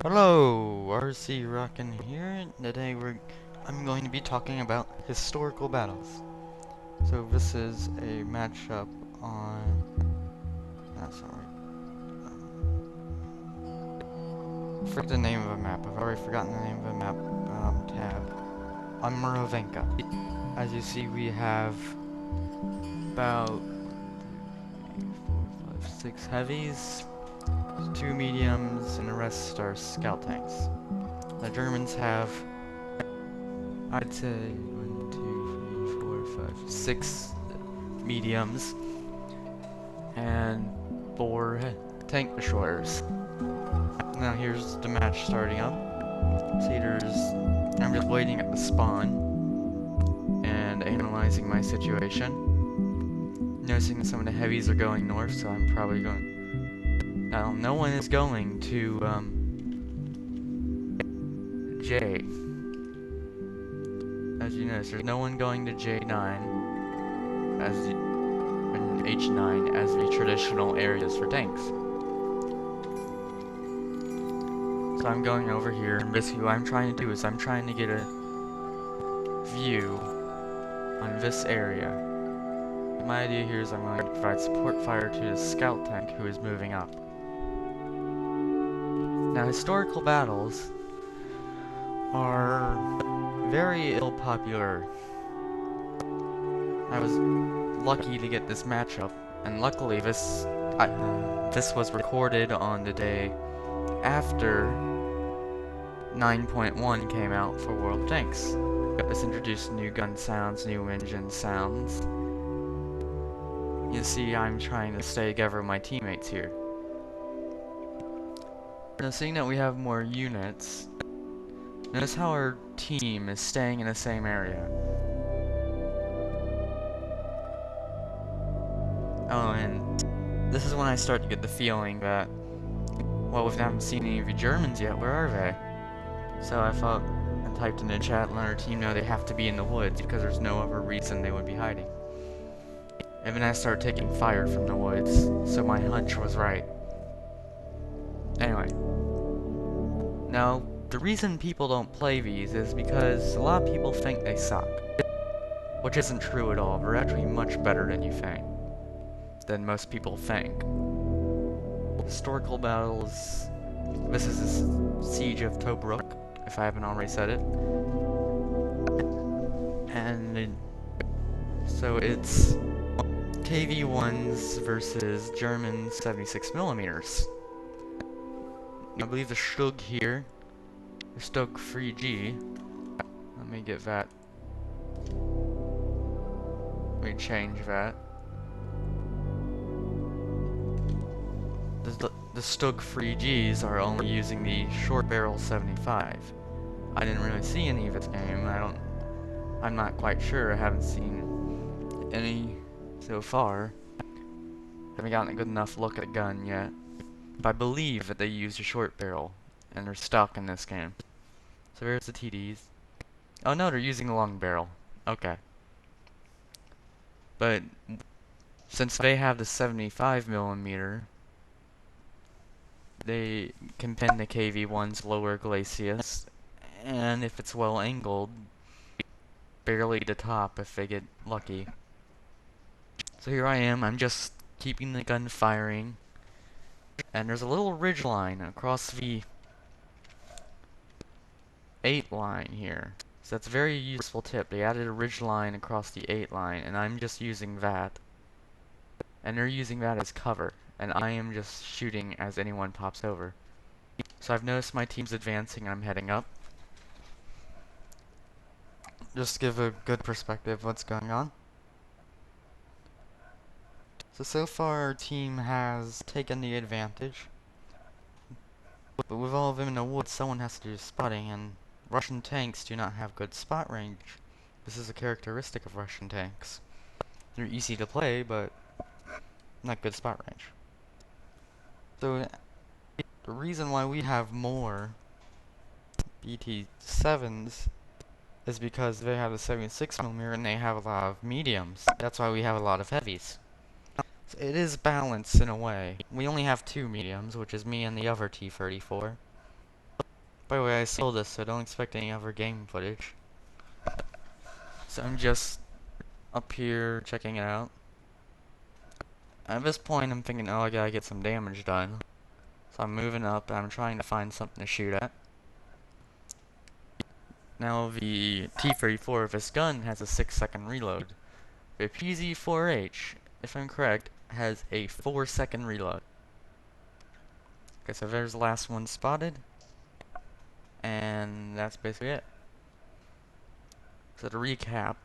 Hello, RCrockin here. Today I'm going to be talking about historical battles. So this is a matchup on. That's not right. Forget the name of the map. I've already forgotten the name of the map. Tab on Morovenka. As you see, we have about 6 heavies, 2 mediums, and the rest are scout tanks. The Germans have, I'd say, 1, 2, 3, 4, 5, 6 mediums and 4 tank destroyers. Now here's the match starting up. See, I'm just waiting at the spawn and analyzing my situation. Noticing that some of the heavies are going north, so I'm probably going. Now, no one is going to J. As you notice, there's no one going to J9 as and H9 as the traditional areas for tanks. So I'm going over here, and basically what I'm trying to do is I'm trying to get a view on this area. My idea here is I'm going to provide support fire to the scout tank who is moving up. Now, historical battles are very ill-popular. I was lucky to get this matchup, and luckily this was recorded on the day after 9.1 came out for World of Tanks. This introduced new gun sounds, new engine sounds. You see, I'm trying to stay together with my teammates here. Now, seeing that we have more units, notice how our team is staying in the same area. Oh, and this is when I start to get the feeling that, well, we haven't seen any of the Germans yet, where are they? So I thought, and typed in the chat, let our team know they have to be in the woods, because there's no other reason they would be hiding. And then I started taking fire from the woods, so my hunch was right. Anyway. Now, the reason people don't play these is because a lot of people think they suck. Which isn't true at all. They're actually much better than you think. Than most people think. Historical battles. This is the Siege of Tobruk, if I haven't already said it. And so it's KV-1s versus German 76mm. I believe the Stug here, the Stug 3G, let me get that, let me change that. The Stug 3Gs are only using the short barrel 75. I didn't really see any of its game. I'm not quite sure. I haven't seen any so far. Haven't gotten a good enough look at the gun yet. But I believe that they used a short barrel, and they're stuck in this game. So there's the TDs. Oh no, they're using the long barrel. Okay. But since they have the 75mm, they can pin the KV-1's lower glacis, and if it's well angled, barely to top if they get lucky. So here I am, I'm just keeping the gun firing, and there's a little ridge line across the 8 line here. So that's a very useful tip. They added a ridge line across the 8 line, and I'm just using that. And they're using that as cover, and I am just shooting as anyone pops over. So I've noticed my team's advancing and I'm heading up. Just to give a good perspective of what's going on. So far our team has taken the advantage. But with all of them in the woods, someone has to do spotting, and Russian tanks do not have good spot range. This is a characteristic of Russian tanks. They're easy to play, but not good spot range. So the reason why we have more BT-7s is because they have a 76mm and they have a lot of mediums. That's why we have a lot of heavies. So it is balanced in a way. We only have 2 mediums, which is me and the other T-34. By the way, I sold this, so don't expect any other game footage. So I'm just up here checking it out. At this point, I'm thinking, oh, I gotta get some damage done. So I'm moving up, and I'm trying to find something to shoot at. Now, the T-34 of this gun has a 6-second reload. The PZ-4H, if I'm correct, has a 4-second reload. Okay, so there's the last one spotted. And that's basically it. So to recap,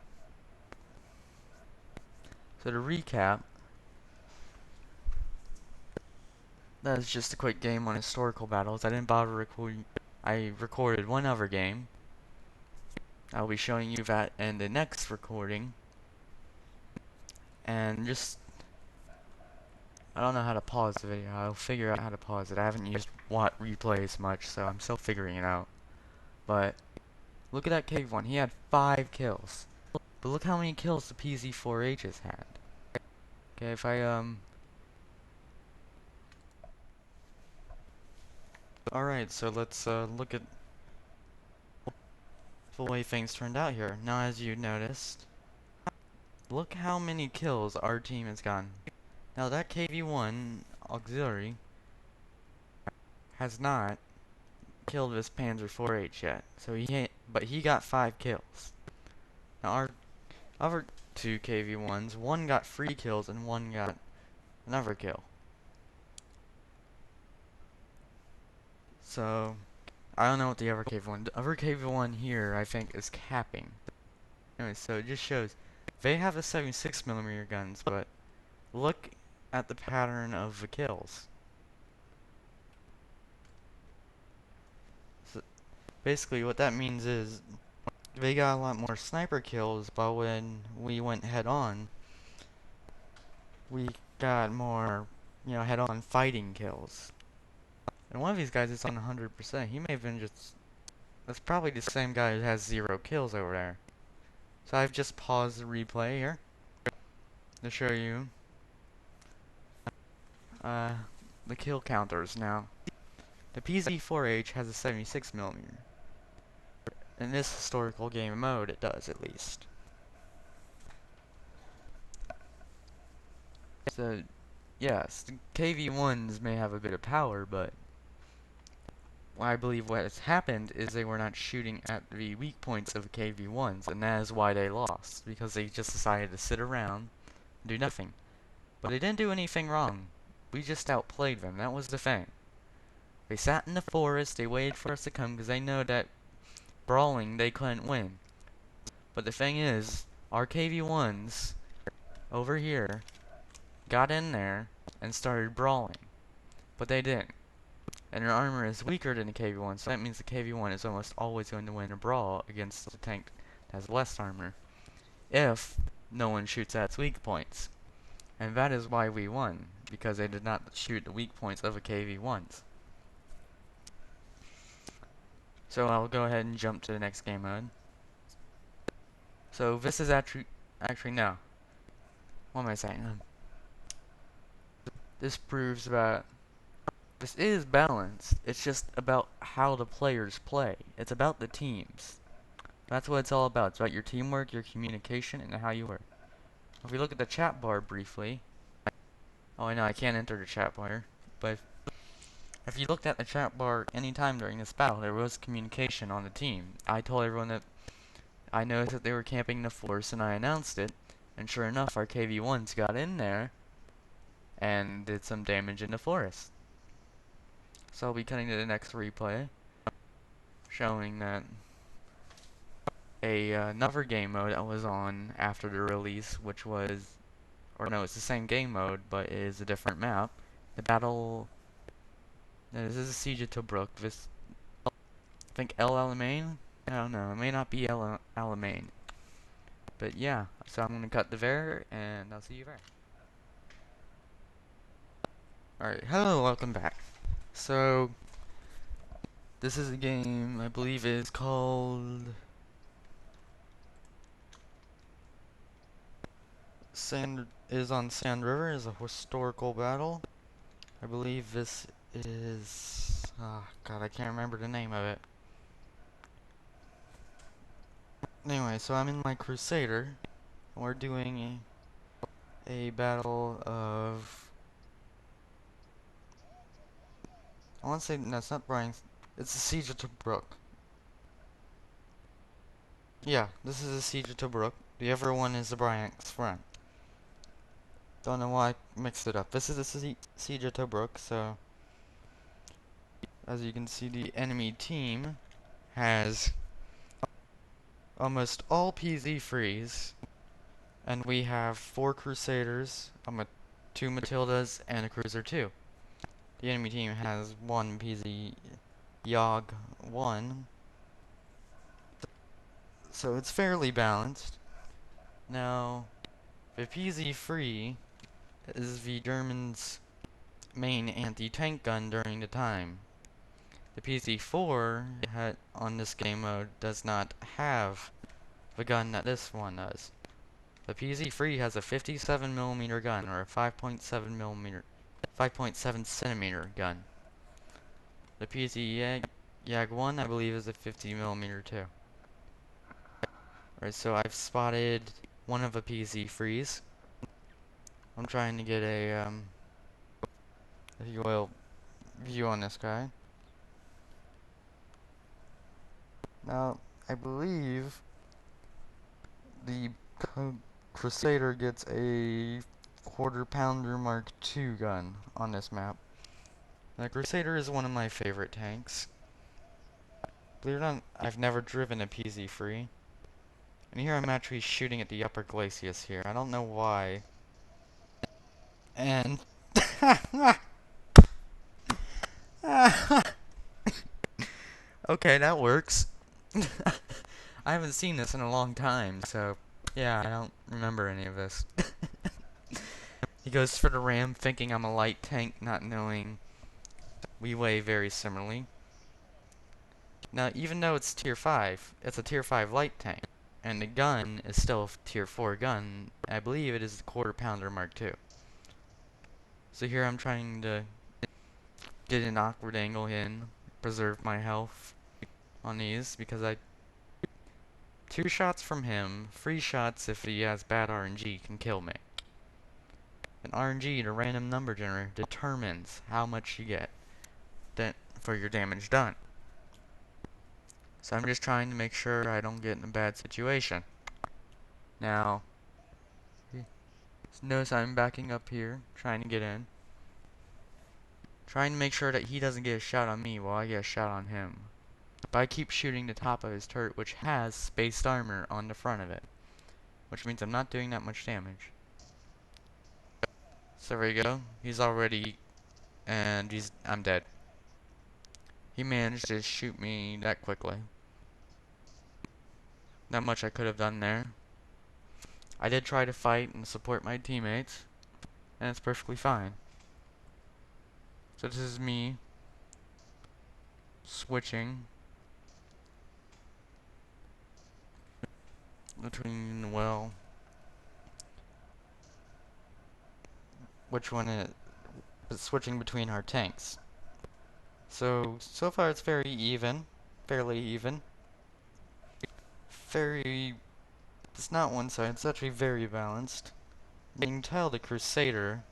that is just a quick game on historical battles. I didn't bother recording. I recorded one other game. I'll be showing you that in the next recording. And just, I don't know how to pause the video. I'll figure out how to pause it. I haven't used WoT replays much, so I'm still figuring it out. But look at that cave one. He had 5 kills. But look how many kills the PZ-4H has had. Okay, if I Alright, so let's look at the way things turned out here. Now, as you noticed, look how many kills our team has gotten. Now, that KV-1 auxiliary has not killed this Panzer 4H yet. So but he got 5 kills. Now, our other 2 KV-1s, one got 3 kills and one got another kill. So, I don't know what the other KV-1... The other KV-1 here, I think, is capping. Anyway, so it just shows... They have the 76mm guns, but look at the pattern of the kills. So, basically, what that means is... They got a lot more sniper kills, but when we went head-on, we got more, you know, head-on fighting kills. And one of these guys is on 100%. He may have been just... That's probably the same guy who has 0 kills over there. So I've just paused the replay here to show you the kill counters now. The PZ-4H has a 76mm. In this historical game mode, it does at least. So, yes, the KV-1s may have a bit of power, but I believe what has happened is they were not shooting at the weak points of the KV-1s, and that is why they lost, because they just decided to sit around and do nothing. But they didn't do anything wrong. We just outplayed them, that was the thing. They sat in the forest, they waited for us to come, because they know that brawling, they couldn't win. But the thing is, our KV-1s over here got in there and started brawling. But they didn't. And their armor is weaker than the KV-1, so that means the KV-1 is almost always going to win a brawl against the tank that has less armor, if no one shoots at its weak points. And that is why we won, because they did not shoot the weak points of the KV-1s. So I'll go ahead and jump to the next game mode. So this is actually no. What am I saying? This proves that this is balanced. It's just about how the players play. It's about the teams. That's what it's all about. It's about your teamwork, your communication, and how you work. If we look at the chat bar briefly. Oh, I know I can't enter the chat bar, but if you looked at the chat bar any time during this battle, there was communication on the team. I told everyone that I noticed that they were camping the forest, and I announced it. And sure enough, our KV-1s got in there and did some damage in the forest. So I'll be cutting to the next replay, showing that another game mode that was on after the release, which was, or no, it's the same game mode, but it is a different map. The battle, no, this is a Siege of Tobruk. This, I think El Alamein? I don't know, it may not be El Alamein. But yeah, so I'm going to cut to there, and I'll see you there. Alright, hello, welcome back. So, this is a game, I believe is called on Sand River, is a historical battle. I believe this is, oh god, I can't remember the name of it. Anyway, so I'm in my Crusader. We're doing a battle of... I want to say, no, it's not Brian. It's the Siege of Tobruk. Yeah, this is the Siege of Tobruk. The other one is the Bryank's front. Don't know why I mixed it up. This is the Siege of Tobruk, so... As you can see, the enemy team has almost all PZ frees. And we have 4 Crusaders, 2 Matildas, and a Cruiser 2. The enemy team has 1 PZ Yogg 1. So it's fairly balanced. Now, the PZ free is the Germans' main anti-tank gun during the time. The PZ4 on this game mode does not have the gun that this one does. The PZ3 has a 57mm gun, or a 5.7 centimeter gun. The PZ Yagg 1, I believe, is a 50mm too. Alright, so I've spotted one of the PZ3s. I'm trying to get a, if you will, view on this guy. Now, I believe the Crusader gets a quarter-pounder Mark II gun on this map. The Crusader is one of my favorite tanks. Believe it or not, I've never driven a PZ3. And here I'm actually shooting at the upper glacis here. I don't know why. And... okay, that works. I haven't seen this in a long time, so... yeah, I don't remember any of this. He goes for the ram, thinking I'm a light tank, not knowing we weigh very similarly. Now, even though it's tier 5, it's a tier 5 light tank. And the gun is still a tier 4 gun. I believe it is the quarter-pounder Mark II. So here I'm trying to get an awkward angle in, preserve my health on these, because 2 shots from him, 3 shots if he has bad RNG, can kill me. And RNG, the random number generator, determines how much you get for your damage done. So I'm just trying to make sure I don't get in a bad situation. Now, notice I'm backing up here, trying to get in. Trying to make sure that he doesn't get a shot on me while I get a shot on him. But I keep shooting the top of his turret, which has spaced armor on the front of it. Which means I'm not doing that much damage. So there you go. He's already... and I'm dead. He managed to shoot me that quickly. Not much I could have done there. I did try to fight and support my teammates, and it's perfectly fine. So this is me switching between, well, which one is switching between our tanks. So far it's very even, fairly even. It's not one side, it's actually very balanced. You can tell the Crusader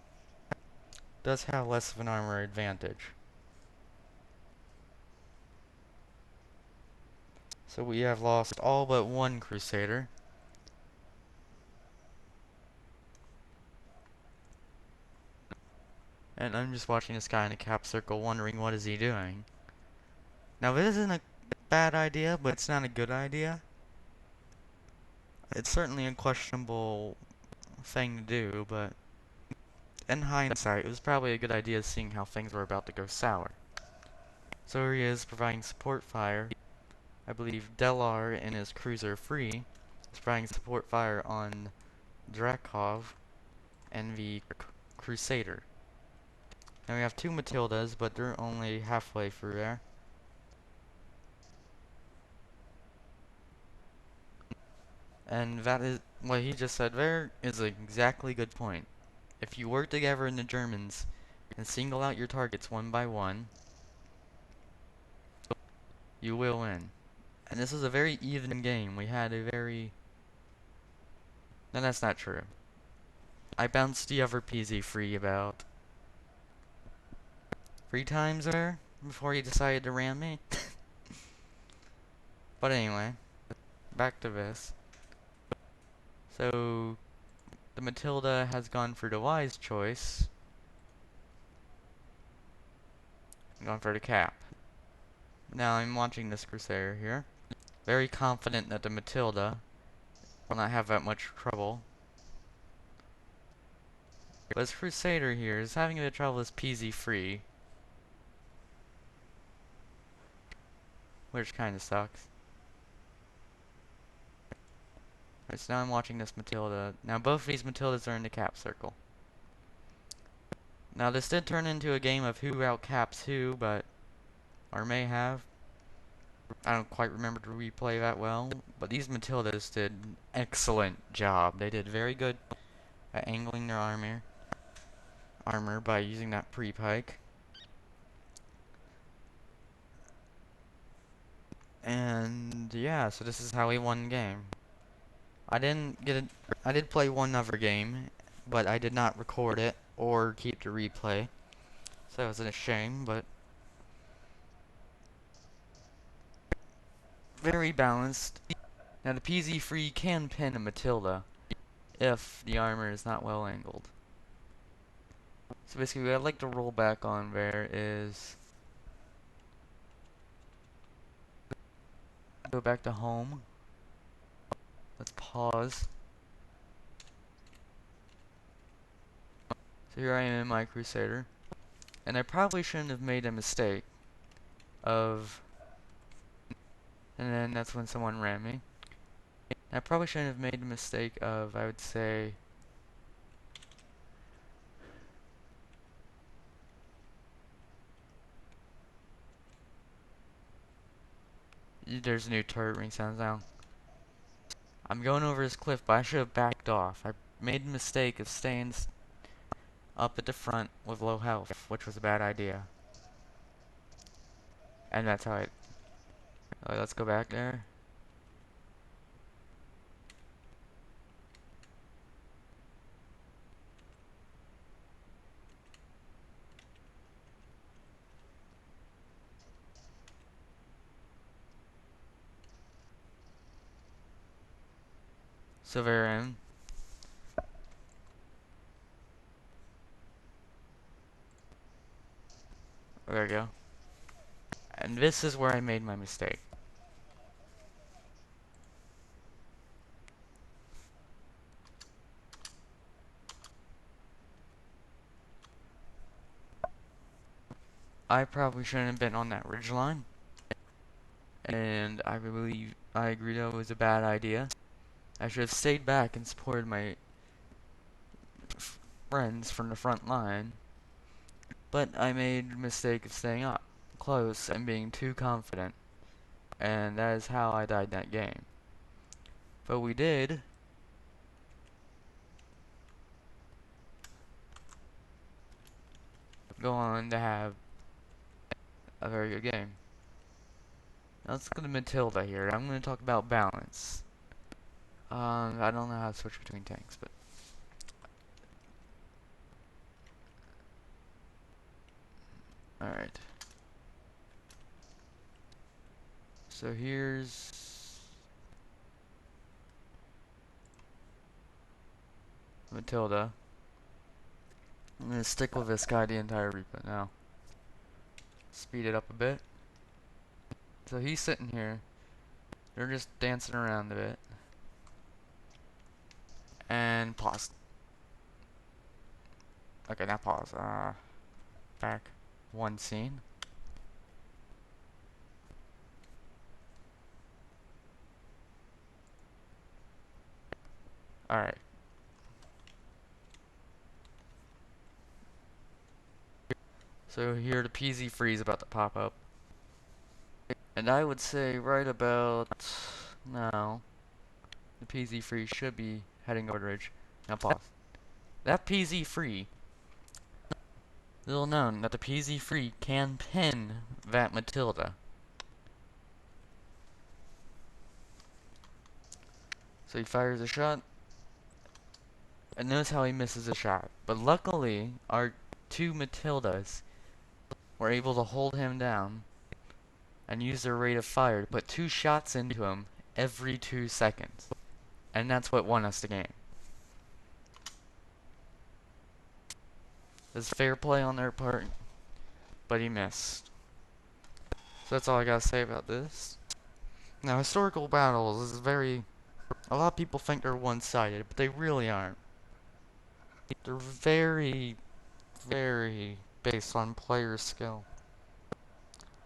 does have less of an armor advantage. So we have lost all but 1 Crusader. And I'm just watching this guy in a cap circle wondering what is he doing. Now this isn't a bad idea, but it's not a good idea. It's certainly a questionable thing to do, but in hindsight, it was probably a good idea seeing how things were about to go sour. So here he is providing support fire. I believe Delar in his Cruiser free is providing support fire on Drakov and the Crusader. Now we have 2 Matildas, but they're only halfway through there. And that is what he just said there is an exactly good point. If you work together in the Germans and single out your targets one by one, you will win. And this was a very even game. We had a very... No, that's not true. I bounced the other PZ free about 3 times there before he decided to ram me. But anyway, back to this. So, the Matilda has gone for the wise choice. Gone for the cap. Now I'm watching this Crusader here. Very confident that the Matilda will not have that much trouble. But this Crusader here is having a bit of trouble with PZ free. Which kinda sucks. Right, so now I'm watching this Matilda. Now both of these Matildas are in the cap circle. Now this did turn into a game of who outcaps who, but... Or may have. I don't quite remember the replay that well. But these Matildas did an excellent job. They did very good at angling their armor by using that pre-pike. And yeah, so this is how we won the game. I did play one other game, but I did not record it or keep the replay. So it was a shame, but very balanced. Now the PZ free can pin a Matilda if the armor is not well angled. So basically what I'd like to roll back on there is go back to home. Let's pause. So here I am in my Crusader. And I probably shouldn't have made a mistake of... And then that's when someone ran me. I probably shouldn't have made the mistake of, I would say... There's new turret ring sounds now. I'm going over this cliff, but I should have backed off. I made the mistake of staying up at the front with low health, which was a bad idea. And that's how it... let's go back there. So there I am. There we go. And this is where I made my mistake. I probably shouldn't have been on that ridgeline. And I agree that it was a bad idea. I should have stayed back and supported my friends from the front line. But I made the mistake of staying up close and being too confident. And that is how I died that game. But we did go on to have a very good game. Now let's go to Matilda here. I'm going to talk about balance. I don't know how to switch between tanks, but... Alright. So here's... Matilda. I'm going to stick with this guy the entire replay now. Speed it up a bit. So he's sitting here. They're just dancing around a bit. And pause. Okay, now pause. Back one scene. Alright. So here the PZ freeze about to pop up. And I would say right about now, the PZ free should be heading over the ridge. Now pause. That PZ free, little known that the PZ free can pin that Matilda. So he fires a shot, and notice how he misses a shot. But luckily, our two Matildas were able to hold him down and use their rate of fire to put 2 shots into him every 2 seconds. And that's what won us the game. It was fair play on their part, but he missed. So that's all I gotta say about this. Now, historical battles is very... A lot of people think they're one-sided, but they really aren't. They're very, very based on player skill.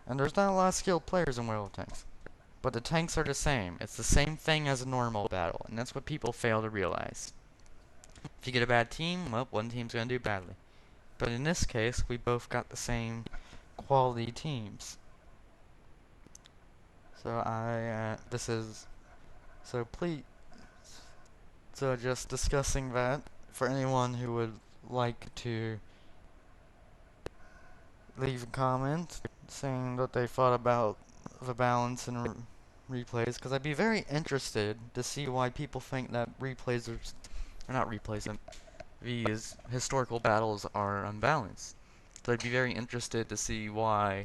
And there's not a lot of skilled players in World of Tanks. But the tanks are the same. It's the same thing as a normal battle, and that's what people fail to realize. If you get a bad team, well, one team's gonna do badly. But in this case, we both got the same quality teams. So so just discussing that, for anyone who would like to leave a comment saying what they thought about the balance and replays, because I'd be very interested to see why people think that replays are not replays, these historical battles are unbalanced. So I'd be very interested to see why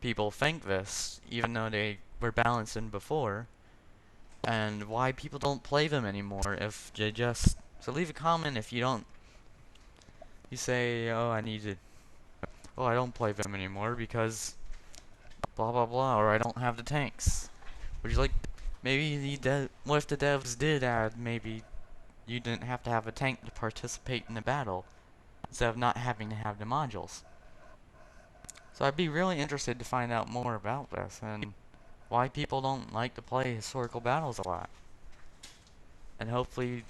people think this, even though they were balanced in before, and why people don't play them anymore if they just... So leave a comment if you don't... You say, oh, I don't play them anymore because blah blah blah, or I don't have the tanks. Would you like... Maybe what if the devs did add, maybe you didn't have to have a tank to participate in the battle, instead of not having to have the modules. So I'd be really interested to find out more about this, and why people don't like to play historical battles a lot. And hopefully,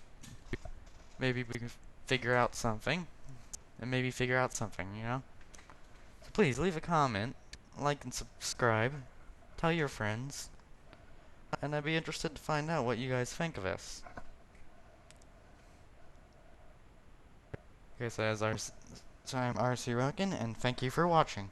maybe we can figure out something, you know? So please, leave a comment, like and subscribe, tell your friends, and I'd be interested to find out what you guys think of this. Okay, so I'm RCrockin, and thank you for watching.